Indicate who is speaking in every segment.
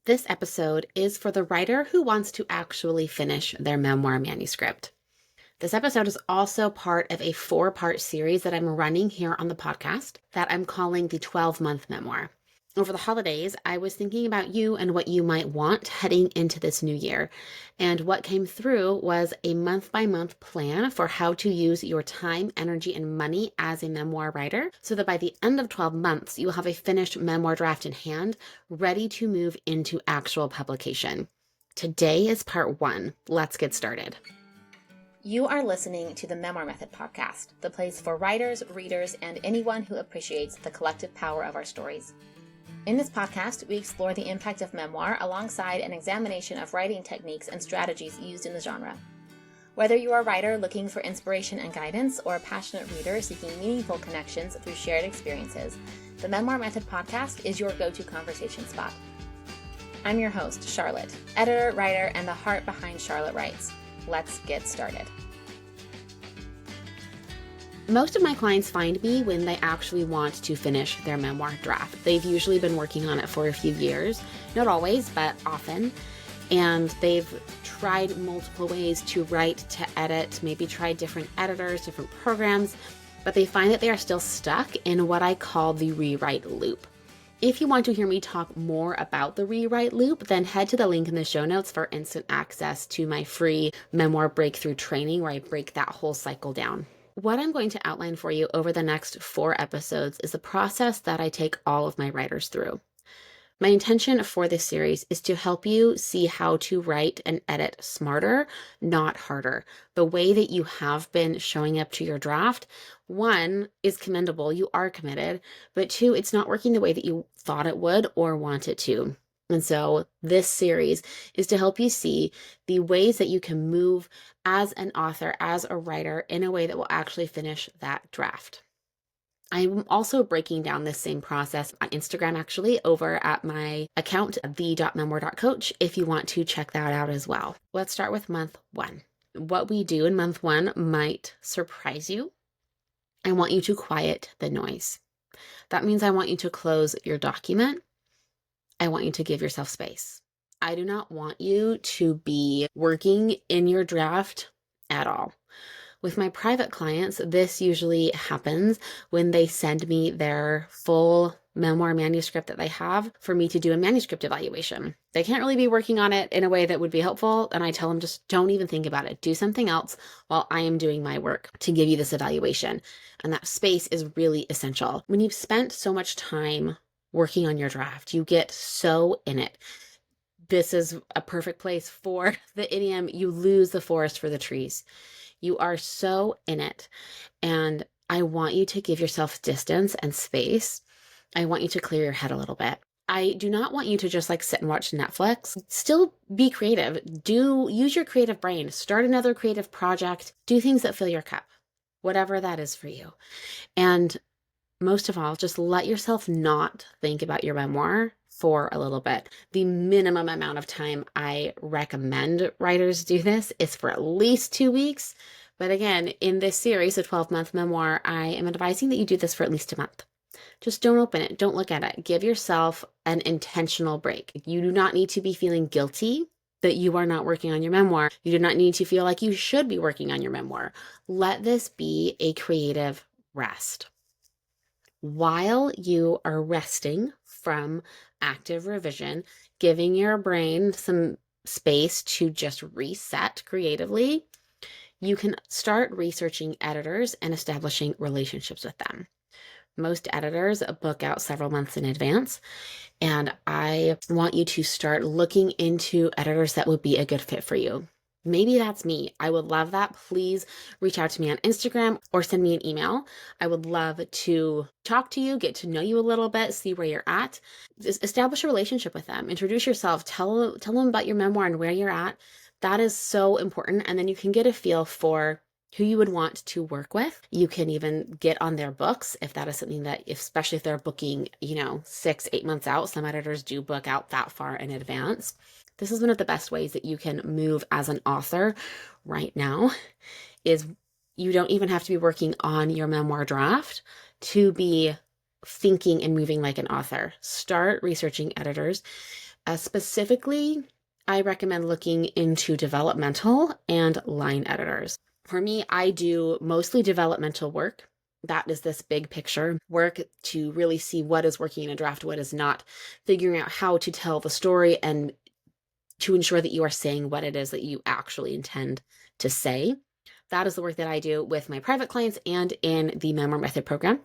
Speaker 1: This episode is for the writer who wants to actually finish their memoir manuscript. This episode is also part of a 4-part series that I'm running here on the podcast that I'm calling the 12-month memoir. Over the holidays, I was thinking about you and what you might want heading into this new year. And what came through was a month-by-month plan for how to use your time, energy, and money as a memoir writer so that by the end of 12 months, you will have a finished memoir draft in hand, ready to move into actual publication. Today is part 1. Let's get started.
Speaker 2: You are listening to the Memoir Method podcast, the place for writers, readers, and anyone who appreciates the collective power of our stories. In this podcast, we explore the impact of memoir alongside an examination of writing techniques and strategies used in the genre. Whether you are a writer looking for inspiration and guidance or a passionate reader seeking meaningful connections through shared experiences, the Memoir Method podcast is your go-to conversation spot. I'm your host, Charlotte, editor, writer, and the heart behind Charlotte Writes. Let's get started.
Speaker 1: Most of my clients find me when they actually want to finish their memoir draft. They've usually been working on it for a few years, not always, but often. And they've tried multiple ways to write, to edit, maybe tried different editors, different programs, but they find that they are still stuck in what I call the rewrite loop. If you want to hear me talk more about the rewrite loop, then head to the link in the show notes for instant access to my free memoir breakthrough training where I break that whole cycle down. What I'm going to outline for you over the next 4 episodes is the process that I take all of my writers through. My intention for this series is to help you see how to write and edit smarter, not harder. The way that you have been showing up to your draft, 1, is commendable, you are committed, but 2, it's not working the way that you thought it would or want it to. And so this series is to help you see the ways that you can move as an author, as a writer, in a way that will actually finish that draft. I'm also breaking down this same process on Instagram, actually, over at my account, the.memoir.coach, if you want to check that out as well. Let's start with month 1. What we do in month 1 might surprise you. I want you to quiet the noise. That means I want you to close your document. I want you to give yourself space. I do not want you to be working in your draft at all. With my private clients, this usually happens when they send me their full memoir manuscript that they have for me to do a manuscript evaluation. They can't really be working on it in a way that would be helpful, and I tell them just don't even think about it. Do something else while I am doing my work to give you this evaluation. And that space is really essential. When you've spent so much time working on your draft, you get so in it. This is a perfect place for the idiom, you lose the forest for the trees. You are so in it. And I want you to give yourself distance and space. I want you to clear your head a little bit. I do not want you to just sit and watch Netflix. Still be creative. Use your creative brain. Start another creative project. Do things that fill your cup, whatever that is for you. And most of all, just let yourself not think about your memoir for a little bit. The minimum amount of time I recommend writers do this is for at least 2 weeks. But again, in this series, a 12-month memoir, I am advising that you do this for at least a month. Just don't open it. Don't look at it. Give yourself an intentional break. You do not need to be feeling guilty that you are not working on your memoir. You do not need to feel like you should be working on your memoir. Let this be a creative rest. While you are resting from active revision, giving your brain some space to just reset creatively, you can start researching editors and establishing relationships with them. Most editors book out several months in advance, and I want you to start looking into editors that would be a good fit for you. Maybe that's me. I would love that. Please reach out to me on Instagram or send me an email. I would love to talk to you, get to know you a little bit, see where you're at. Just establish a relationship with them. Introduce yourself. Tell them about your memoir and where you're at. That is so important. And then you can get a feel for who you would want to work with. You can even get on their books if that is something that, especially if they're booking, 6-8 months out. Some editors do book out that far in advance. This is one of the best ways that you can move as an author right now, is you don't even have to be working on your memoir draft to be thinking and moving like an author. Start researching editors. Specifically, I recommend looking into developmental and line editors. For me, I do mostly developmental work. That is this big picture work to really see what is working in a draft, what is not, figuring out how to tell the story and to ensure that you are saying what it is that you actually intend to say. That is the work that I do with my private clients and in the Memoir Method program.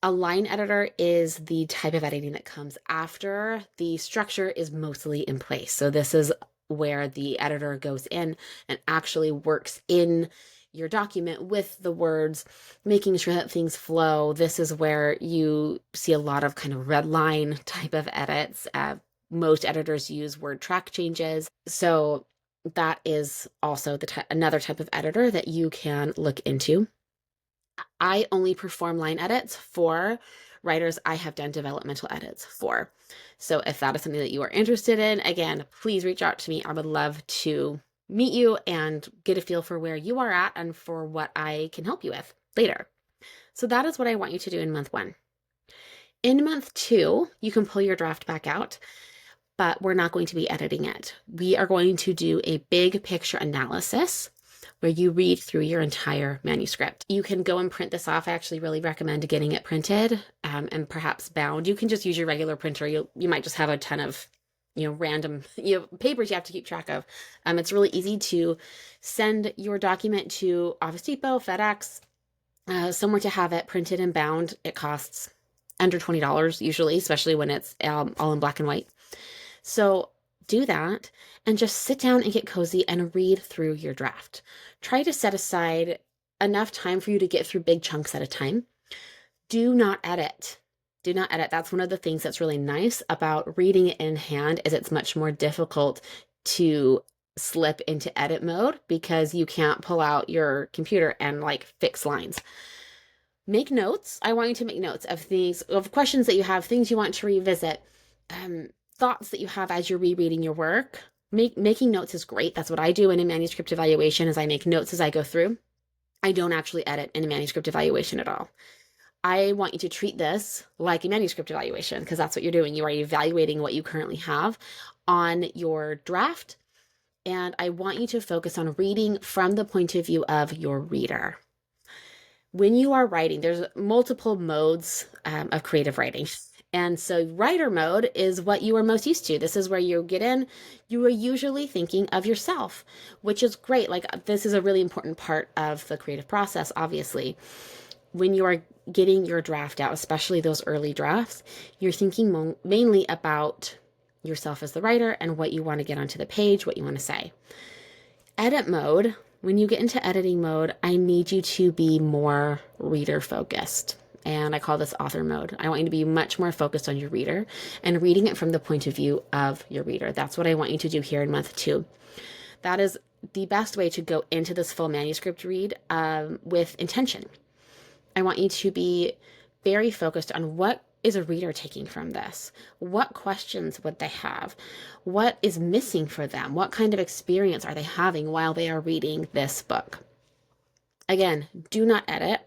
Speaker 1: A line editor is the type of editing that comes after the structure is mostly in place. So this is where the editor goes in and actually works in your document with the words, making sure that things flow. This is where you see a lot of kind of red line type of edits. Most editors use word track changes. So that is also another type of editor that you can look into. I only perform line edits for writers I have done developmental edits for. So if that is something that you are interested in, again, please reach out to me. I would love to meet you and get a feel for where you are at and for what I can help you with later. So that is what I want you to do in month 1. In month 2, you can pull your draft back out, but we're not going to be editing it. We are going to do a big picture analysis where you read through your entire manuscript. You can go and print this off. I actually really recommend getting it printed and perhaps bound. You can just use your regular printer. You might just have a ton of random papers you have to keep track of. It's really easy to send your document to Office Depot, FedEx, somewhere to have it printed and bound. It costs under $20 usually, especially when it's all in black and white. So do that and just sit down and get cozy and read through your draft. Try to set aside enough time for you to get through big chunks at a time. Do not edit. Do not edit. That's one of the things that's really nice about reading it in hand is it's much more difficult to slip into edit mode because you can't pull out your computer and fix lines. Make notes. I want you to make notes of things, of questions that you have, things you want to revisit, thoughts that you have as you're rereading your work. Making notes is great. That's what I do in a manuscript evaluation is I make notes as I go through. I don't actually edit in a manuscript evaluation at all. I want you to treat this like a manuscript evaluation because that's what you're doing. You are evaluating what you currently have on your draft. And I want you to focus on reading from the point of view of your reader. When you are writing, there's multiple modes of creative writing. And so writer mode is what you are most used to. This is where you get in, you are usually thinking of yourself, which is great. This is a really important part of the creative process, obviously. When you are getting your draft out, especially those early drafts, you're thinking mainly about yourself as the writer and what you want to get onto the page, what you want to say. Edit mode, when you get into editing mode, I need you to be more reader focused. And I call this author mode. I want you to be much more focused on your reader and reading it from the point of view of your reader. That's what I want you to do here in month 2. That is the best way to go into this full manuscript read with intention. I want you to be very focused on what is a reader taking from this? What questions would they have? What is missing for them? What kind of experience are they having while they are reading this book? Again, do not edit.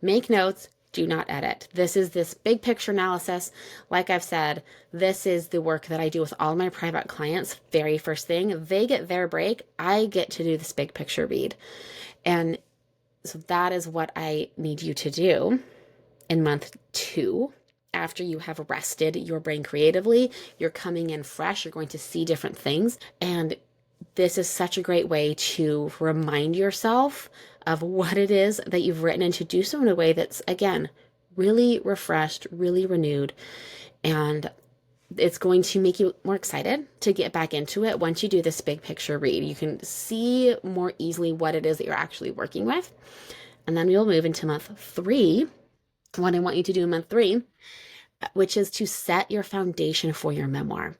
Speaker 1: Make notes. Do not edit. This is this big picture analysis. Like I've said, this is the work that I do with all my private clients. Very first thing, they get their break. I get to do this big picture read. And so that is what I need you to do in month 2. After you have rested your brain creatively, you're coming in fresh. You're going to see different things. And this is such a great way to remind yourself of what it is that you've written and to do so in a way that's, again, really refreshed, really renewed. And it's going to make you more excited to get back into it once you do this big picture read. You can see more easily what it is that you're actually working with. And then we'll move into month 3. What I want you to do in month 3, which is to set your foundation for your memoir.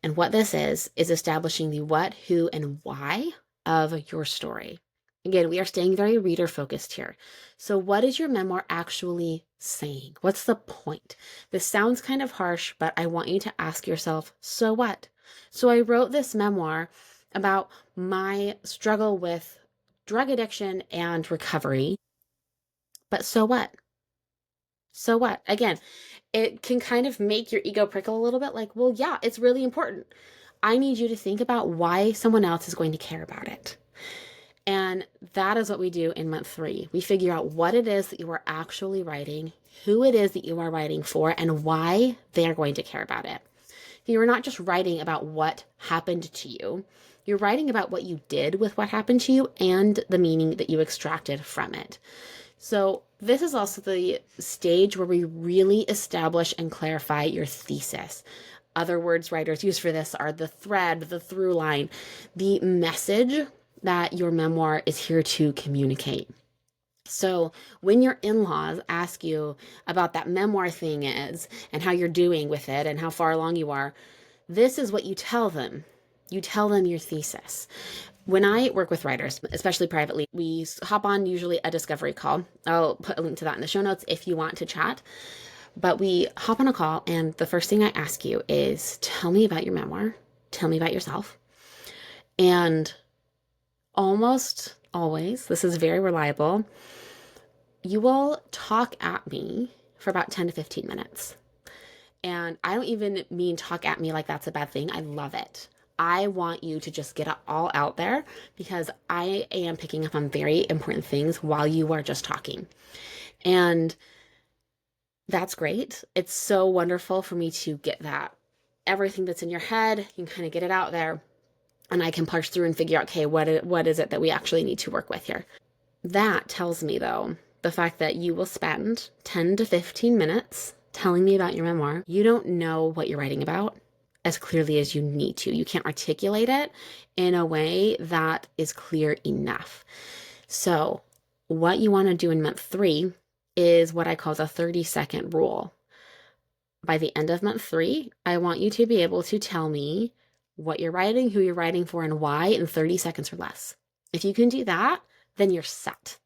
Speaker 1: And what this is establishing the what, who, and why of your story. Again, we are staying very reader focused here. So what is your memoir actually saying? What's the point? This sounds kind of harsh, but I want you to ask yourself, so what? So I wrote this memoir about my struggle with drug addiction and recovery, but so what? So what? Again, it can kind of make your ego prickle a little bit like, well, yeah, it's really important. I need you to think about why someone else is going to care about it. And that is what we do in month 3. We figure out what it is that you are actually writing, who it is that you are writing for, and why they are going to care about it. You are not just writing about what happened to you. You're writing about what you did with what happened to you and the meaning that you extracted from it. So this is also the stage where we really establish and clarify your thesis. Other words writers use for this are the thread, the through line, the message that your memoir is here to communicate. So when your in-laws ask you about that memoir thing is and how you're doing with it and how far along you are, this is what you tell them. You tell them your thesis. When I work with writers, especially privately, we hop on usually a discovery call. I'll put a link to that in the show notes if you want to chat. But we hop on a call, and the first thing I ask you is, tell me about your memoir. Tell me about yourself. And almost always, this is very reliable, you will talk at me for about 10 to 15 minutes. And I don't even mean talk at me like that's a bad thing. I love it. I want you to just get it all out there because I am picking up on very important things while you are just talking. And that's great. It's so wonderful for me to get that. Everything that's in your head, you can kind of get it out there. And I can parse through and figure out, okay, what is it that we actually need to work with here? That tells me, though, the fact that you will spend 10 to 15 minutes telling me about your memoir. You don't know what you're writing about as clearly as you need to. You can't articulate it in a way that is clear enough. So what you want to do in month 3 is what I call the 30-second rule. By the end of month 3, I want you to be able to tell me what you're writing, who you're writing for, and why in 30 seconds or less. If you can do that, then you're set.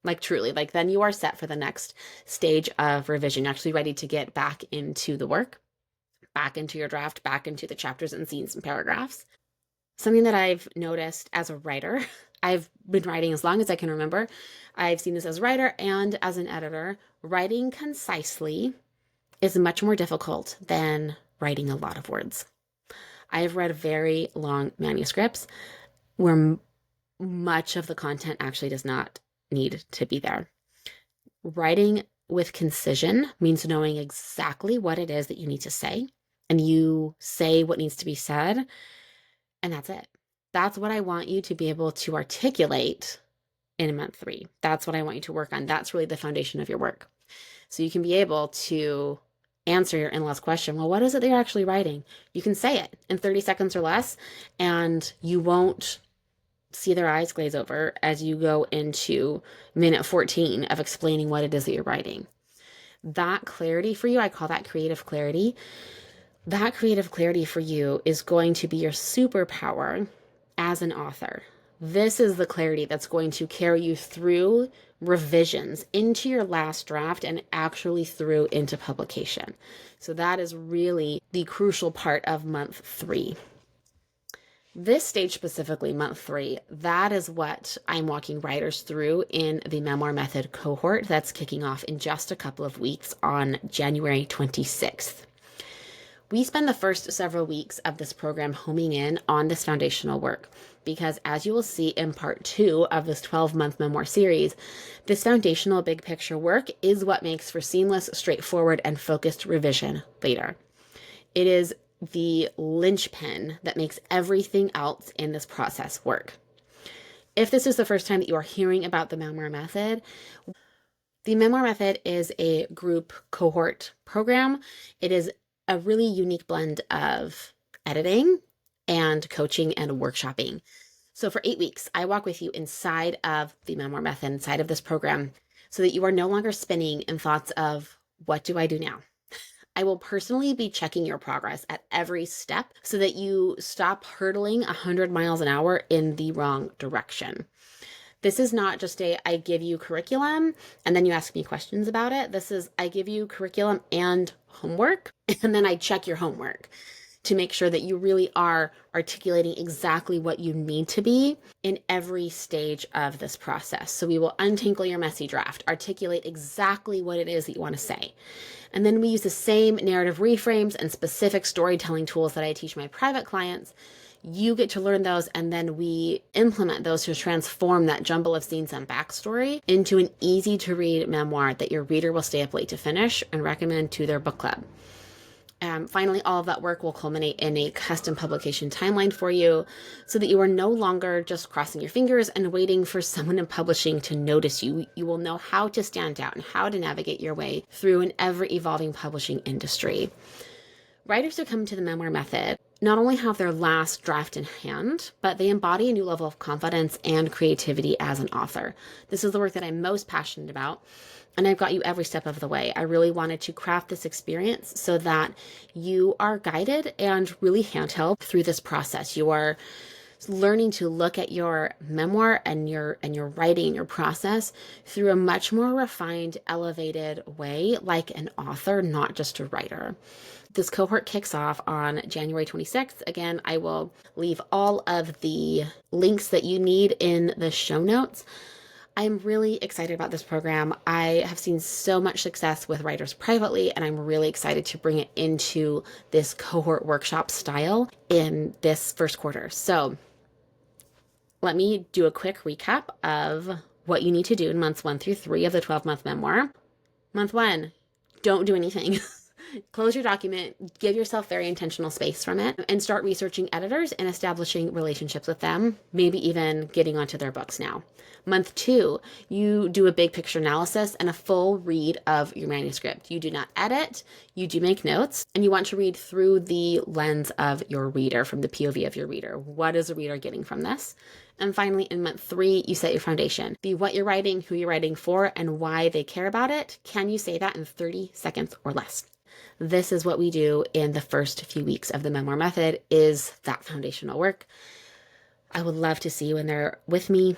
Speaker 1: Like truly, like then you are set for the next stage of revision. You're actually ready to get back into the work, back into your draft, back into the chapters and scenes and paragraphs. Something that I've noticed as a writer, I've been writing as long as I can remember. I've seen this as a writer and as an editor. Writing concisely is much more difficult than writing a lot of words. I have read very long manuscripts where much of the content actually does not need to be there. Writing with concision means knowing exactly what it is that you need to say, and you say what needs to be said, and that's it. That's what I want you to be able to articulate in month 3. That's what I want you to work on. That's really the foundation of your work. So you can be able to answer your in-laws question. Well, what is it that you're actually writing? You can say it in 30 seconds or less, and you won't see their eyes glaze over as you go into minute 14 of explaining what it is that you're writing. That clarity for you, I call that creative clarity. That creative clarity for you is going to be your superpower as an author. This is the clarity that's going to carry you through revisions into your last draft and actually through into publication. So that is really the crucial part of month 3. This stage specifically, month 3, that is what I'm walking writers through in the Memoir Method cohort that's kicking off in just a couple of weeks on January 26th. We spend the first several weeks of this program homing in on this foundational work because, as you will see in part 2 of this 12-month memoir series, this foundational big picture work is what makes for seamless, straightforward, and focused revision later. It is the linchpin that makes everything else in this process work. If this is the first time that you are hearing about the Memoir Method, the Memoir Method is a group cohort program. It is a really unique blend of editing and coaching and workshopping. So for 8 weeks, I walk with you inside of the Memoir Method, inside of this program, so that you are no longer spinning in thoughts of, what do I do now? I will personally be checking your progress at every step so that you stop hurtling 100 miles an hour in the wrong direction. This is not just I give you curriculum and then you ask me questions about it. This is, I give you curriculum and homework, and then I check your homework. to make sure that you really are articulating exactly what you need to be in every stage of this process. So we will untangle your messy draft, articulate exactly what it is that you want to say. And then we use the same narrative reframes and specific storytelling tools that I teach my private clients. You get to learn those, and then we implement those to transform that jumble of scenes and backstory into an easy to read memoir that your reader will stay up late to finish and recommend to their book club. Finally, all of that work will culminate in a custom publication timeline for you so that you are no longer just crossing your fingers and waiting for someone in publishing to notice you. You will know how to stand out and how to navigate your way through an ever-evolving publishing industry. Writers who come to the Memoir Method not only have their last draft in hand, but they embody a new level of confidence and creativity as an author. This is the work that I'm most passionate about, and I've got you every step of the way. I really wanted to craft this experience so that you are guided and really handheld through this process. You are learning to look at your memoir and your writing and your process through a much more refined, elevated way, like an author, not just a writer. This cohort kicks off on January 26th. Again, I will leave all of the links that you need in the show notes. I'm really excited about this program. I have seen so much success with writers privately, and I'm really excited to bring it into this cohort workshop style in this first quarter. So let me do a quick recap of what you need to do in months 1 through 3 of the 12-month memoir. Month 1, don't do anything. Close your document, give yourself very intentional space from it, and start researching editors and establishing relationships with them, maybe even getting onto their books now. Month 2, you do a big picture analysis and a full read of your manuscript. You do not edit, you do make notes, and you want to read through the lens of your reader, from the POV of your reader. What is the reader getting from this? And finally, in month 3, you set your foundation. Be what you're writing, who you're writing for, and why they care about it. Can you say that in 30 seconds or less? This is what we do in the first few weeks of the Memoir Method, is that foundational work. I would love to see you in there with me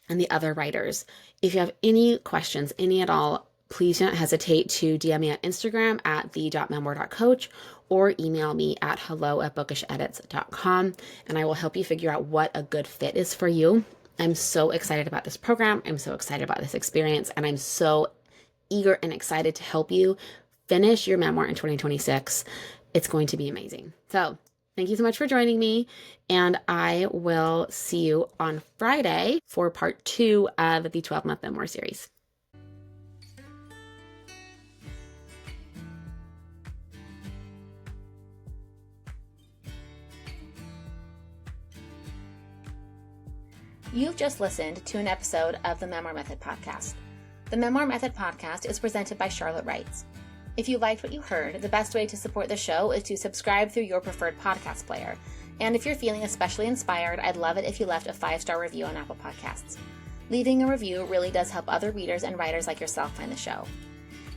Speaker 1: and the other writers. If you have any questions, any at all, please don't hesitate to DM me on Instagram at the.memoir.coach or email me at hello@bookishedits.com, and I will help you figure out what a good fit is for you. I'm so excited about this program. I'm so excited about this experience, and I'm so eager and excited to help you finish your memoir in 2026. It's going to be amazing. So thank you so much for joining me, and I will see you on Friday for part 2 of the 12-month memoir series.
Speaker 2: You've just listened to an episode of the Memoir Method podcast. The Memoir Method podcast is presented by Charlotte Writes. If you liked what you heard, the best way to support the show is to subscribe through your preferred podcast player. And if you're feeling especially inspired, I'd love it if you left a 5-star review on Apple Podcasts. Leaving a review really does help other readers and writers like yourself find the show.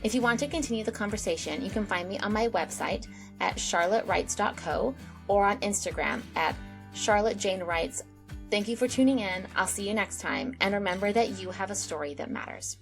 Speaker 2: If you want to continue the conversation, you can find me on my website at charlottewrites.co or on Instagram at charlottejanewrites. Thank you for tuning in. I'll see you next time. And remember that you have a story that matters.